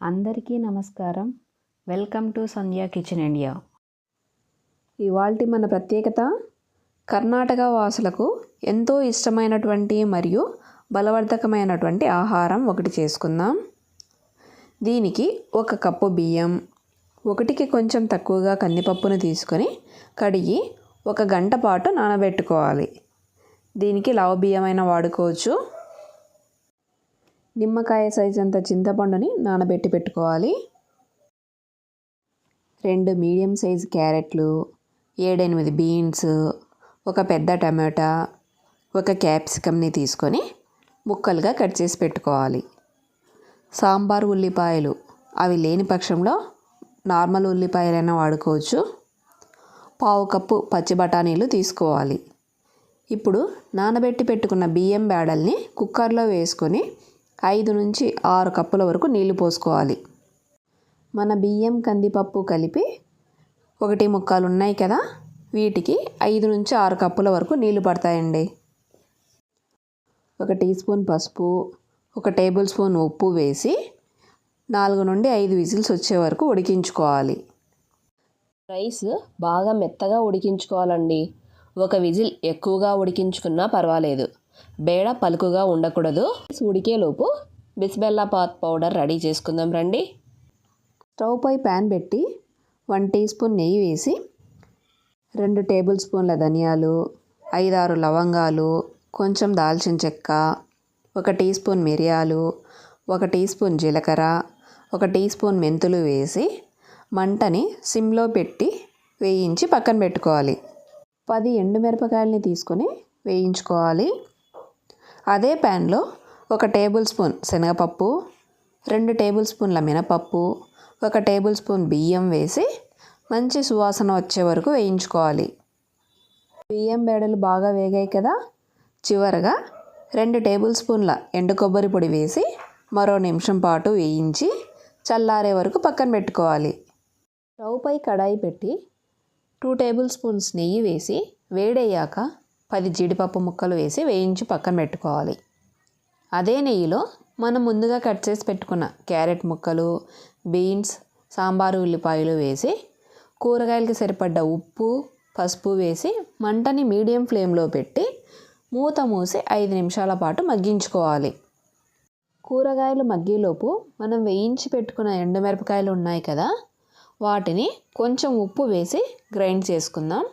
అందరికీ నమస్కారం. Welcome to Sandhya kitchen India. ఇవాల్టి మన ప్రత్యేకత కర్ణాటక వాసులకు ఎంతో ఇష్టమైనటువంటి మరియు బలవర్ధకమైనటువంటి ఆహారం ఒకటి చేసుకుందాం. దీనికి 1 కప్పు బియ్యం, ఒకటికి కొంచెం తక్కువగా కందిపప్పును తీసుకొని కడిగి 1 గంట పాటు నానబెట్టుకోవాలి. దీనికి లావు బియ్యమైనా వాడుకోవచ్చు. నిమ్మకాయ సైజ్ అంత చింతపండుని నానబెట్టి పెట్టుకోవాలి. 2 మీడియం సైజ్ క్యారెట్లు, 7-8 బీన్స్, 1 పెద్ద టమాటా, 1 క్యాప్సికమ్ని తీసుకొని ముక్కలుగా కట్ చేసి పెట్టుకోవాలి. సాంబార్ ఉల్లిపాయలు అవి లేని పక్షంలో నార్మల్ ఉల్లిపాయలైనా వాడుకోవచ్చు. 1/2 కప్పు పచ్చి బఠానీలు తీసుకోవాలి. ఇప్పుడు నానబెట్టి పెట్టుకున్న బియ్యం బేడల్ని కుక్కర్లో వేసుకొని 5 నుంచి 6 కప్పుల వరకు నీళ్లు పోసుకోవాలి. మన బియ్యం కందిపప్పు కలిపి 1 ముక్కాలు ఉన్నాయి కదా, వీటికి 5 నుంచి 6 కప్పుల వరకు నీళ్లు పడతాయండి. 1 టీ స్పూన్ పసుపు, 1 టేబుల్ స్పూన్ ఉప్పు వేసి 4 నుండి 5 విజిల్స్ వచ్చే వరకు ఉడికించుకోవాలి. రైస్ బాగా మెత్తగా ఉడికించుకోవాలండి. 1 విజిల్ ఎక్కువగా ఉడికించుకున్నా పర్వాలేదు, బేడ పలుకుగా ఉండకూడదు. ఉడికేలోపు బిస్బెల్లాబాత్ పౌడర్ రెడీ చేసుకుందాం రండి. స్టవ్ పై ప్యాన్ పెట్టి 1 టీ స్పూన్ నెయ్యి వేసి 2 టేబుల్ స్పూన్ల ధనియాలు, 5-6 లవంగాలు, కొంచెం దాల్చిన చెక్క, 1 టీ స్పూన్ మిరియాలు, 1 టీ స్పూన్ జీలకర్ర, 1 టీ స్పూన్ మెంతులు వేసి మంటని సిమ్లో పెట్టి వేయించి పక్కన పెట్టుకోవాలి. 10 ఎండుమిరపకాయలని తీసుకొని వేయించుకోవాలి. అదే ప్యాన్లో 1 టేబుల్ స్పూన్ శనగపప్పు, 2 టేబుల్ స్పూన్ల మినపప్పు, 1 టేబుల్ స్పూన్ బియ్యం వేసి మంచి సువాసన వచ్చే వరకు వేయించుకోవాలి. బియ్యం బేడలు బాగా వేగాయి కదా, చివరగా 2 టేబుల్ స్పూన్ల ఎండు కొబ్బరి పొడి వేసి మరో నిమిషం పాటు వేయించి చల్లారే వరకు పక్కన పెట్టుకోవాలి. స్టవ్ పై కడాయి పెట్టి 2 టేబుల్ స్పూన్స్ నెయ్యి వేసి వేడయ్యాక 10 జీడిపప్పు ముక్కలు వేసి వేయించి పక్కన పెట్టుకోవాలి. అదే నెయ్యిలో మనం ముందుగా కట్ చేసి పెట్టుకున్న క్యారెట్ ముక్కలు, బీన్స్, సాంబారు ఉల్లిపాయలు వేసి కూరగాయలకి సరిపడ్డ ఉప్పు, పసుపు వేసి మంటని మీడియం ఫ్లేమ్లో పెట్టి మూత మూసి 5 నిమిషాల పాటు మగ్గించుకోవాలి. కూరగాయలు మగ్గేలోపు మనం వేయించి పెట్టుకున్న ఎండుమిరపకాయలు ఉన్నాయి కదా, వాటిని కొంచెం ఉప్పు వేసి గ్రైండ్ చేసుకుందాం.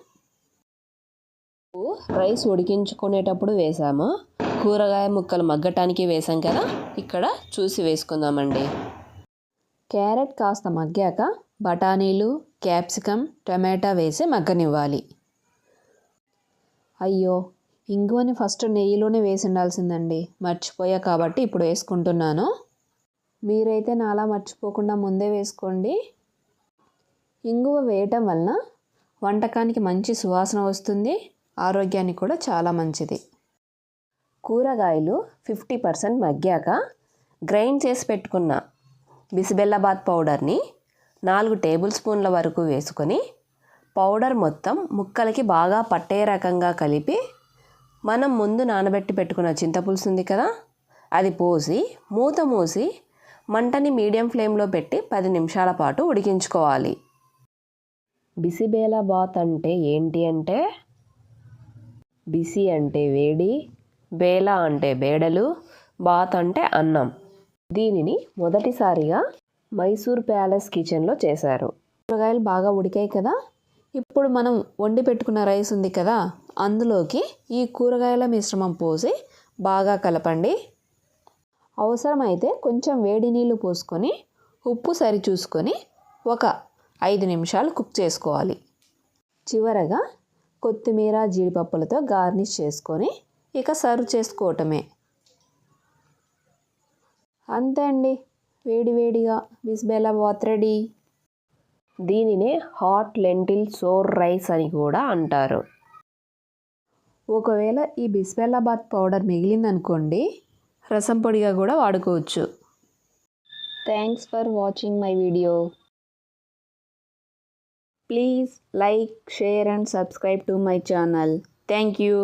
రైస్ ఉడికించుకునేటప్పుడు వేసాము, కూరగాయ ముక్కలు మగ్గటానికి వేసాం కదా, ఇక్కడ చూసి వేసుకుందామండి. క్యారెట్ కాస్త మగ్గాక బఠానీలు, క్యాప్సికమ్, టమాటా వేసి మగ్గనివ్వాలి. అయ్యో, ఇంగువని ఫస్ట్ నెయ్యిలోనే వేసి ఉండాల్సిందండి, మర్చిపోయా కాబట్టి ఇప్పుడు వేసుకుంటున్నాను. మీరైతే నాలా మర్చిపోకుండా ముందే వేసుకోండి. ఇంగువ వేయటం వలన వంటకానికి మంచి సువాసన వస్తుంది, ఆరోగ్యానికి కూడా చాలా మంచిది. కూరగాయలు 50% మగ్గాక గ్రైండ్ చేసి పెట్టుకున్న బిస్బెల్లాబాత్ పౌడర్ని 4 టేబుల్ స్పూన్ల వరకు వేసుకొని పౌడర్ మొత్తం ముక్కలకి బాగా పట్టే రకంగా కలిపి మనం ముందు నానబెట్టి పెట్టుకున్న చింతపులుసు ఉంది కదా, అది పోసి మూత మూసి మంటని మీడియం ఫ్లేమ్లో పెట్టి 10 నిమిషాల పాటు ఉడికించుకోవాలి. బిసిబేలాబాత్ అంటే ఏంటి అంటే, బిసి అంటే వేడి, బేలా అంటే బేడలు, బాత్ అంటే అన్నం. దీనిని మొదటిసారిగా మైసూర్ ప్యాలెస్ కిచెన్లో చేశారు. కూరగాయలు బాగా ఉడికాయి కదా, ఇప్పుడు మనం వండి పెట్టుకున్న రైస్ ఉంది కదా, అందులోకి ఈ కూరగాయల మిశ్రమం పోసి బాగా కలపండి. అవసరమైతే కొంచెం వేడి నీళ్ళు పోసుకొని ఉప్పు సరి చూసుకొని 5 నిమిషాలు కుక్ చేసుకోవాలి. చివరగా కొత్తిమీర, జీడిపప్పులతో గార్నిష్ చేసుకొని ఇక సర్వ్ చేసుకోవటమే. అంతే అండి, వేడివేడిగా బిస్బెల్లాబాత్ రెడీ. దీనినే హాట్ లెంటిల్ సోర్ రైస్ అని కూడా అంటారు. ఒకవేళ ఈ బిస్బెల్లాబాత్ పౌడర్ మిగిలిందనుకోండి, రసం పొడిగా కూడా వాడుకోవచ్చు. Thanks for watching my video. Please like, share and subscribe to my channel. Thank you.